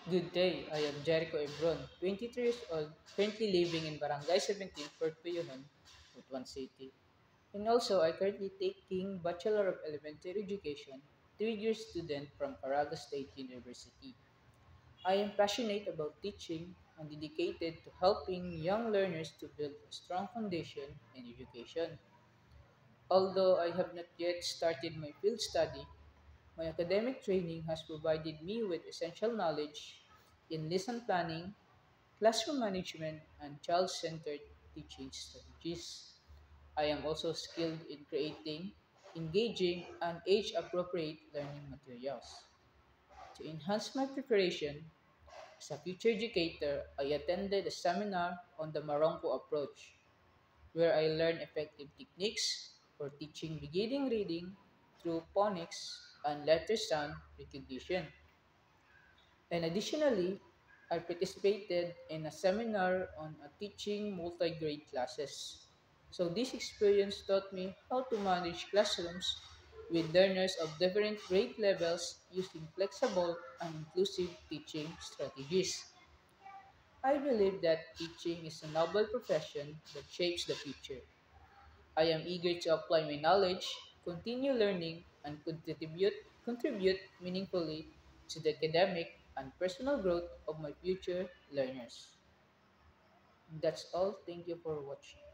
Good day, I am Jericho Ebron, 23 years old, currently living in Barangay 17, Fort Puyuhon, Butuan City. And also, I currently taking Bachelor of Elementary Education, 3-year student from Caraga State University. I am passionate about teaching and dedicated to helping young learners to build a strong foundation in education. Although I have not yet started my field study, my academic training has provided me with essential knowledge in lesson planning, classroom management, and child centered teaching strategies. I am also skilled in creating, engaging, and age appropriate learning materials. To enhance my preparation as a future educator, I attended a seminar on the Marongko approach, where I learned effective techniques for teaching beginning reading through phonics and letter sound recognition. And additionally, I participated in a seminar on teaching multi-grade classes. So this experience taught me how to manage classrooms with learners of different grade levels using flexible and inclusive teaching strategies. I believe that teaching is a noble profession that shapes the future. I am eager to apply my knowledge, continue learning, and contribute meaningfully to the academic and personal growth of my future learners. That's all. Thank you for watching.